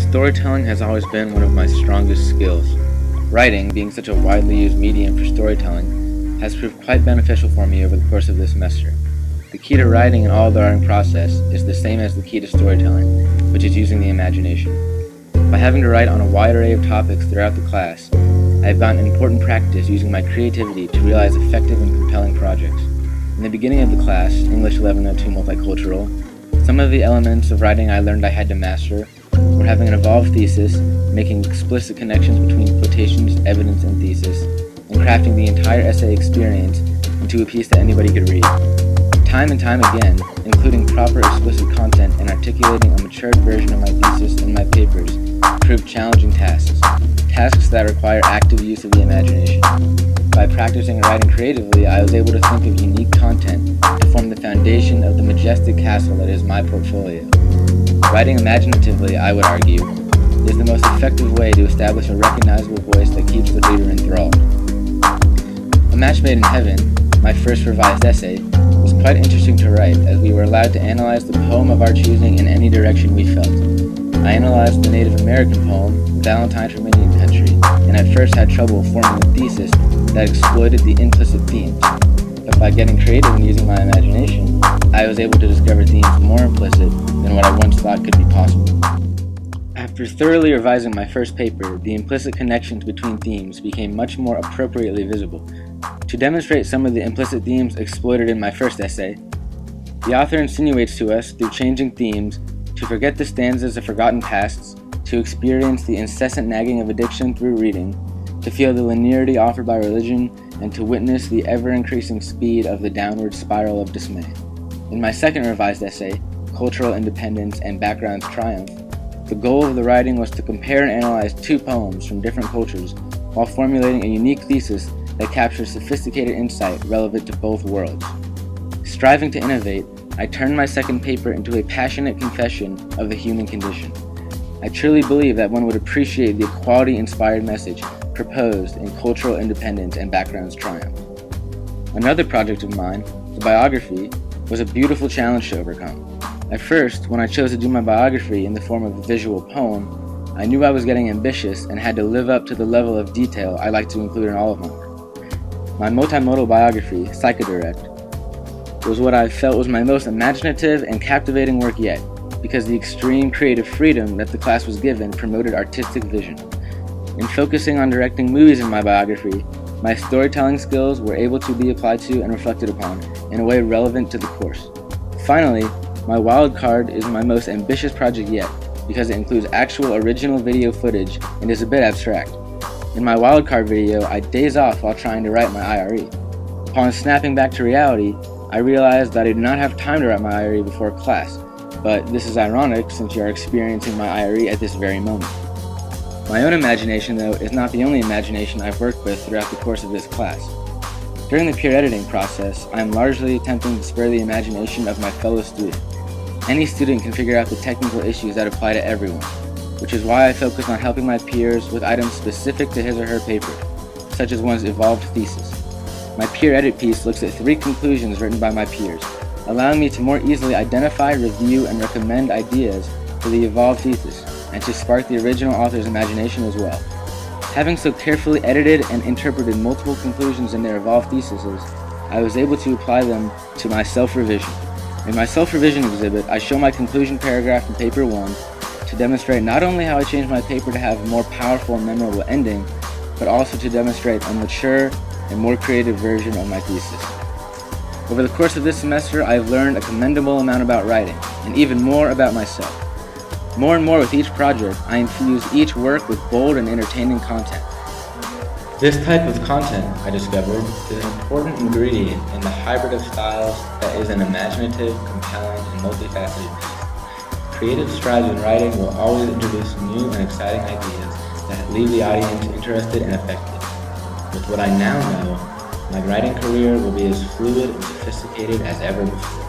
Storytelling has always been one of my strongest skills. Writing, being such a widely used medium for storytelling, has proved quite beneficial for me over the course of this semester. The key to writing and all the writing process is the same as the key to storytelling, which is using the imagination. By having to write on a wide array of topics throughout the class, I have gotten an important practice using my creativity to realize effective and compelling projects. In the beginning of the class, English 1102 Multicultural, some of the elements of writing I learned I had to master were having an evolved thesis, making explicit connections between quotations, evidence, and thesis, and crafting the entire essay experience into a piece that anybody could read. Time and time again, including proper explicit content and articulating a matured version of my thesis in my papers proved challenging tasks that require active use of the imagination. By practicing and writing creatively, I was able to think of unique content to form the foundation of the majestic castle that is my portfolio. Writing imaginatively, I would argue, is the most effective way to establish a recognizable voice that keeps the reader enthralled. A Match Made in Heaven, my first revised essay, was quite interesting to write as we were allowed to analyze the poem of our choosing in any direction we felt. I analyzed the Native American poem, Valentine from Indian Country, and at first had trouble forming a thesis that exploited the implicit themes. But by getting creative and using my imagination, I was able to discover themes more implicit than what I once thought could be possible. After thoroughly revising my first paper, the implicit connections between themes became much more appropriately visible. To demonstrate some of the implicit themes exploited in my first essay, the author insinuates to us, through changing themes, to forget the stanzas of forgotten pasts, to experience the incessant nagging of addiction through reading, to feel the linearity offered by religion, and to witness the ever-increasing speed of the downward spiral of dismay. In my second revised essay, Cultural Independence and Background's Triumph, the goal of the writing was to compare and analyze two poems from different cultures while formulating a unique thesis that captures sophisticated insight relevant to both worlds. Striving to innovate, I turned my second paper into a passionate confession of the human condition. I truly believe that one would appreciate the equality-inspired message proposed in Cultural Independence and Background's Triumph. Another project of mine, the biography, was a beautiful challenge to overcome. At first, when I chose to do my biography in the form of a visual poem, I knew I was getting ambitious and had to live up to the level of detail I like to include in all of my work. My multimodal biography, Psychodirect, was what I felt was my most imaginative and captivating work yet, because the extreme creative freedom that the class was given promoted artistic vision. In focusing on directing movies in my biography, my storytelling skills were able to be applied to and reflected upon in a way relevant to the course. Finally, my wild card is my most ambitious project yet, because it includes actual original video footage and is a bit abstract. In my wildcard video, I daze off while trying to write my IRE. Upon snapping back to reality, I realized that I did not have time to write my IRE before class, but this is ironic since you are experiencing my IRE at this very moment. My own imagination, though, is not the only imagination I've worked with throughout the course of this class. During the peer editing process, I am largely attempting to spur the imagination of my fellow student. Any student can figure out the technical issues that apply to everyone, which is why I focus on helping my peers with items specific to his or her paper, such as one's evolved thesis. My peer edit piece looks at 3 conclusions written by my peers, allowing me to more easily identify, review, and recommend ideas for the evolved thesis, and to spark the original author's imagination as well. Having so carefully edited and interpreted multiple conclusions in their evolved theses, I was able to apply them to my self-revision. In my self-revision exhibit, I show my conclusion paragraph from paper 1 to demonstrate not only how I changed my paper to have a more powerful and memorable ending, but also to demonstrate a mature and more creative version of my thesis. Over the course of this semester, I have learned a commendable amount about writing, and even more about myself. More and more with each project, I infuse each work with bold and entertaining content. This type of content, I discovered, is an important ingredient in the hybrid of styles that is an imaginative, compelling, and multifaceted piece. Creative strides in writing will always introduce new and exciting ideas that leave the audience interested and affected. With what I now know, my writing career will be as fluid and sophisticated as ever before.